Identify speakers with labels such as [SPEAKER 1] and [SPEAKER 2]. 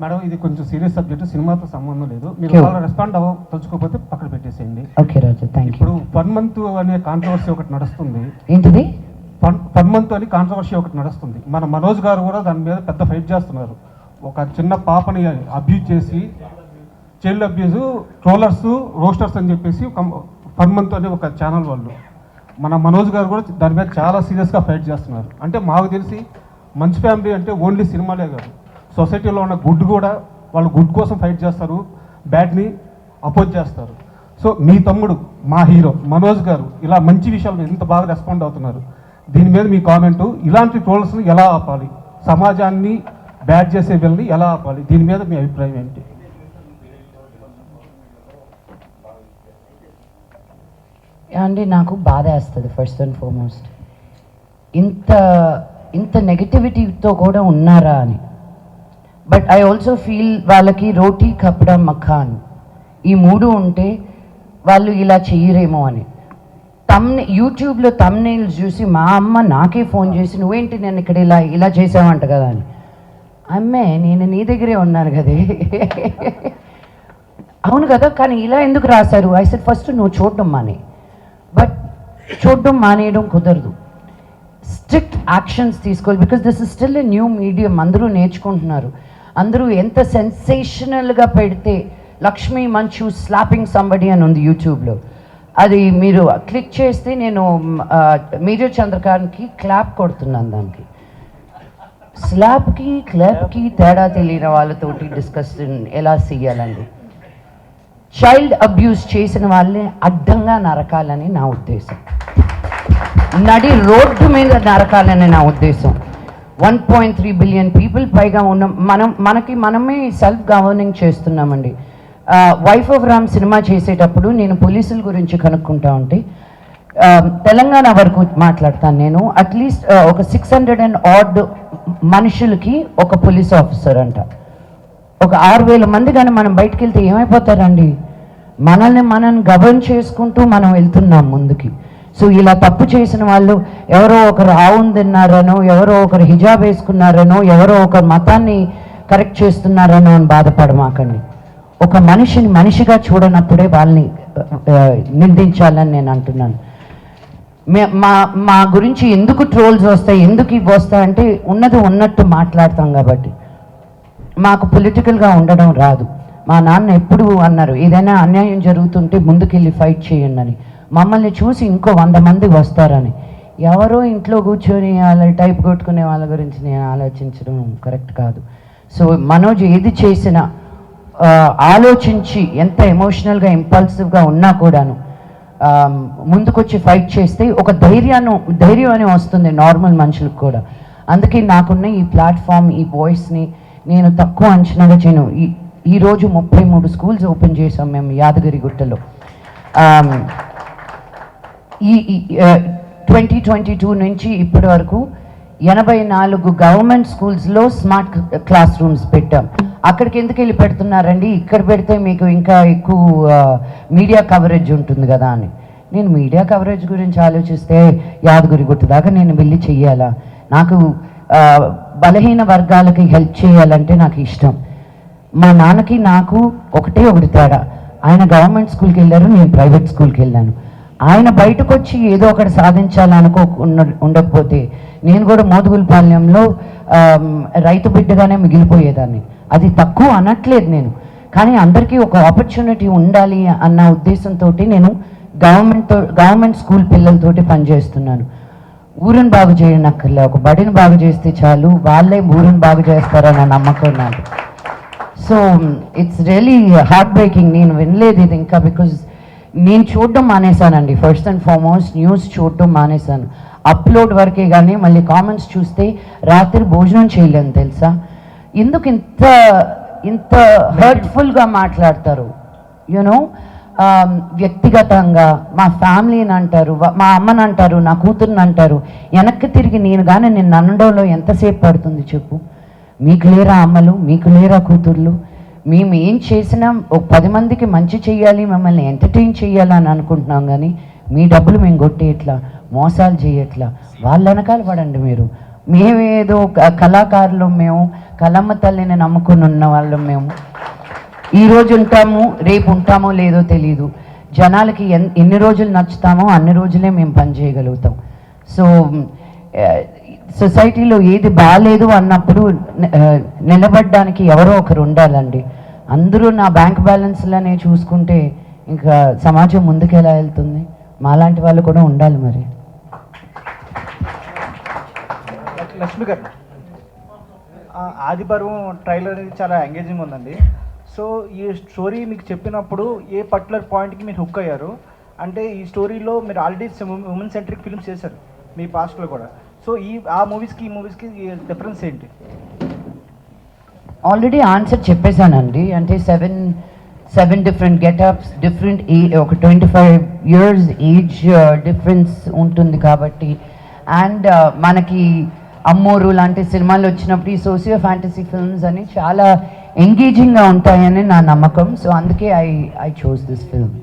[SPEAKER 1] Madam ఇది కొంచెం serious subject, సినిమాతో సంబంధం లేదు. మీరు వాళ్ళ రెస్పాండ్ తలుచుకోకపోతే పక్కన పెట్టేసేయండి.
[SPEAKER 2] Okay Raju, thank you.
[SPEAKER 1] ఇప్పుడు 1 month అనే కాంట్రవర్సీ ఒకటి నడుస్తుంది.
[SPEAKER 2] ఏంటిది?
[SPEAKER 1] 1 month అని కాంట్రవర్సీ ఒకటి నడుస్తుంది. మన మనోజ్ గారు కూడా దాని మీద పెద్ద ఫైట్ చేస్తున్నారు. ఒక చిన్న పాపని అబ్యూజ్ చేసి, చైల్డ్ అబ్యూజ్, ట్రోలర్స్, రోస్టర్స్ అని చెప్పేసి 1 month అని ఒక ఛానల్ వాళ్ళు, మన మనోజ్ గారు కూడా దాని మీద చాలా సీరియస్గా ఫైట్ చేస్తున్నారు. అంటే మాకు తెలిసి మంచి ఫ్యామిలీ అంటే ఓన్లీ సినిమాలే కాదు, సొసైటీలో ఉన్న గుడ్ కూడా, వాళ్ళు గుడ్ కోసం ఫైట్ చేస్తారు, బ్యాడ్ని అపోజ్ చేస్తారు. సో మీ తమ్ముడు, మా హీరో మనోజ్ గారు ఇలా మంచి విషయాలు ఇంత బాగా రెస్పాండ్ అవుతున్నారు. దీని మీద మీ కామెంటు, ఇలాంటి ట్రోల్స్ని ఎలా ఆపాలి, సమాజాన్ని బ్యాడ్ చేసే వీళ్ళని ఎలా ఆపాలి, దీని మీద మీ అభిప్రాయం ఏంటి?
[SPEAKER 2] అండి, నాకు బాధ వేస్తుంది ఫస్ట్ అండ్ ఫార్మోస్ట్. ఇంత నెగటివిటీతో కూడా ఉన్నారా అని. బట్ ఐ ఆల్సో ఫీల్ వాళ్ళకి రోటీ కప్డా మఖాన్ ఈ 3 ఉంటే వాళ్ళు ఇలా చెయ్యరేమో అని. యూట్యూబ్లో తమ్నెయిల్స్ చూసి మా అమ్మ నాకే ఫోన్ చేసి, నువ్వేంటి నేను ఇక్కడ ఇలా చేసావంట కదా అని. అమ్మే, నేను నీ దగ్గరే ఉన్నాను కదే. అవును కదా, కానీ ఇలా ఎందుకు రాశారు? ఐ సెడ్ ఫస్ట్ నువ్వు చూడడం మానే. బట్ చూడడం మానేయడం కుదరదు, స్ట్రిక్ట్ యాక్షన్స్ తీసుకోవాలి. Because this is still a new medium. అందరూ నేర్చుకుంటున్నారు. అందరూ ఎంత సెన్సేషనల్గా పెడితే, లక్ష్మీ మంచు స్లాపింగ్ సంబడి అని ఉంది యూట్యూబ్లో, అది మీరు క్లిక్ చేస్తే నేను మేజర్ చంద్రకాంత్కి క్లాప్ కొడుతున్నాను. దానికి స్లాప్కి క్లాప్కి తేడా తెలియని వాళ్ళతోటి డిస్కషన్ ఎలా చేయాలండి. చైల్డ్ అబ్యూస్ చేసిన వాళ్ళని అడ్డంగా నరకాలని నా ఉద్దేశం, నడి రోడ్డు మీద నరకాలని నా ఉద్దేశం. 1.3 బిలియన్ పీపుల్ పైగా ఉన్న మనమే సెల్ఫ్ గవర్నింగ్ చేస్తున్నామండి. వైఫ్ ఆఫ్ రామ్ సినిమా చేసేటప్పుడు నేను పోలీసుల గురించి కనుక్కుంటా ఉంటే, తెలంగాణ వరకు మాట్లాడతాను నేను, అట్లీస్ట్ ఒక 600 and odd మనుషులకి ఒక పోలీస్ ఆఫీసర్ అంట. ఒక 6,000 మంది కానీ మనం బయటకు వెళ్తే ఏమైపోతారండి? మనం గవర్న్ చేసుకుంటూ మనం వెళ్తున్నాం ముందుకి. సో ఇలా తప్పు చేసిన వాళ్ళు ఎవరో ఒకరు ఆవును తిన్నారనో, ఎవరో ఒకరు హిజాబ్ వేసుకున్నారనో, ఎవరో ఒకరు మతాన్ని కరెక్ట్ చేస్తున్నారనో అని బాధపడమాకండి. ఒక మనిషిని మనిషిగా చూడనప్పుడే వాళ్ళని నిందించాలని నేను అంటున్నాను. మా గురించి ఎందుకు ట్రోల్స్ వస్తాయి, ఎందుకు ఇవి వస్తాయంటే ఉన్నది ఉన్నట్టు మాట్లాడతాం కాబట్టి. మాకు పొలిటికల్గా ఉండడం రాదు. మా నాన్న ఎప్పుడు అన్నారు, ఏదైనా అన్యాయం జరుగుతుంటే ముందుకెళ్ళి ఫైట్ చేయండి అని. మమ్మల్ని చూసి ఇంకో 100 మంది వస్తారని. ఎవరో ఇంట్లో కూర్చొని వాళ్ళ టైప్ కొట్టుకునే వాళ్ళ గురించి నేను ఆలోచించడం కరెక్ట్ కాదు. సో మనోజ్ ఏది చేసినా ఆలోచించి, ఎంత ఎమోషనల్గా ఇంపల్సివ్గా ఉన్నా కూడాను ముందుకొచ్చి ఫైట్ చేస్తే ఒక ధైర్యం అని వస్తుంది నార్మల్ మనుషులకు కూడా. అందుకే నాకున్న ఈ ప్లాట్ఫామ్, ఈ వాయిస్ని నేను తక్కువ అంచనాగా చేయను. ఈరోజు 33 స్కూల్స్ ఓపెన్ చేసాం మేము యాదగిరిగుట్టలో. ఈ 2022 నుంచి ఇప్పటి వరకు 84 గవర్నమెంట్ స్కూల్స్లో స్మార్ట్ క్లాస్ రూమ్స్ పెట్టాం. అక్కడికి ఎందుకు వెళ్ళి పెడుతున్నారండి, ఇక్కడ పెడితే మీకు ఇంకా ఎక్కువ మీడియా కవరేజ్ ఉంటుంది కదా అని. నేను మీడియా కవరేజ్ గురించి ఆలోచిస్తే యాదగిరిగుట్ట దాకా నేను వెళ్ళి చెయ్యాలా? నాకు బలహీన వర్గాలకి హెల్ప్ చేయాలంటే నాకు ఇష్టం. మా నాన్నకి నాకు ఒకటి తేడా, ఆయన గవర్నమెంట్ స్కూల్కి వెళ్ళారు, నేను ప్రైవేట్ స్కూల్కి వెళ్ళాను. ఆయన బయటకు వచ్చి ఏదో ఒకటి సాధించాలనుకో ఉండకపోతే నేను కూడా మోదుగులపాలెంలో రైతు బిడ్డగానే మిగిలిపోయేదాన్ని. అది తక్కువ అనట్లేదు నేను, కానీ అందరికీ ఒక ఆపర్చునిటీ ఉండాలి అన్న ఉద్దేశంతో నేను గవర్నమెంట్ స్కూల్ పిల్లలతోటి పనిచేస్తున్నాను. ఊరిని బాగు చేయనక్కర్లే, ఒక బడిని బాగు చేస్తే చాలు, వాళ్ళే ఊరిని బాగు చేస్తారన్న నమ్మకం నాకు. So it's really heart breaking. నేను వినలేదు ఇది ఇంకా, బికాజ్ నేను చూడడం మానేశానండి. ఫస్ట్ అండ్ ఫార్మోస్ట్ న్యూస్ చూడడం మానేశాను. అప్లోడ్ వరకే కానీ మళ్ళీ కామెంట్స్ చూస్తే రాత్రి భోజనం చేయలేను తెలుసా. ఎందుకు ఇంత హర్ట్ఫుల్గా మాట్లాడతారు? యూనో, వ్యక్తిగతంగా మా ఫ్యామిలీని అంటారు, మా అమ్మని అంటారు, నా కూతుర్ని అంటారు. వెనక్కి తిరిగి నేను కానీ నిన్ను అనడంలో ఎంతసేపు పడుతుంది చెప్పు? మీకు లేరా అమ్మలు, మీకు లేరా కూతుర్లు? మేము ఏం చేసినా ఒక 10 మందికి మంచి చెయ్యాలి, మిమ్మల్ని ఎంటర్టైన్ చేయాలని అనుకుంటున్నాం, కానీ మీ డబ్బులు మేము కొట్టేయట్లా, మోసాలు చేయట్లా. వాళ్ళ వెనకాల పడండి మీరు. మేమేదో కళాకారులు, మేము కలమ్మ తల్లిని నమ్ముకుని ఉన్న వాళ్ళం మేము. ఈ రోజు ఉంటాము, రేపు ఉంటామో లేదో తెలియదు. జనాలకి ఎన్ని రోజులు నచ్చుతామో అన్ని రోజులే మేము పని చేయగలుగుతాం. సో సొసైటీలో ఏది బాగాలేదు అన్నప్పుడు నిలబడడానికి ఎవరో ఒకరు ఉండాలండి. అందరూ నా బ్యాంక్ బ్యాలెన్స్లనే చూసుకుంటే ఇంకా సమాజం ముందుకు ఎలా వెళ్తుంది? మాలాంటి వాళ్ళు కూడా ఉండాలి. మరి
[SPEAKER 3] లక్ష్మి గారు, ఆదిపర్వం ట్రైలర్ అనేది చాలా ఎంగేజింగ్ ఉందండి. సో ఈ స్టోరీ మీకు చెప్పినప్పుడు ఏ పర్టికులర్ పాయింట్కి మీరు హుక్ అయ్యారు? అంటే ఈ స్టోరీలో మీరు ఆల్రెడీ ఉమెన్ సెంట్రిక్ ఫిల్మ్స్ చేశారు మీ పాస్ట్లో కూడా. సో ఆ మూవీస్కి ఈ మూవీస్కి డిఫరెన్స్ ఏంటి?
[SPEAKER 2] ఆల్రెడీ ఆన్సర్ చెప్పేశానండి. అంటే సెవెన్ డిఫరెంట్ గెటప్స్, డిఫరెంట్ ఒక 25 years ఏజ్ డిఫరెన్స్ ఉంటుంది కాబట్టి. అండ్ మనకి అమ్మోరు లాంటి సినిమాలు వచ్చినప్పుడు ఈ సోషియో ఫ్యాంటసీ ఫిల్మ్స్ అని చాలా ఎంగేజింగ్గా ఉంటాయని నా నమ్మకం. సో అందుకే ఐ చోజ్ దిస్ ఫిల్మ్.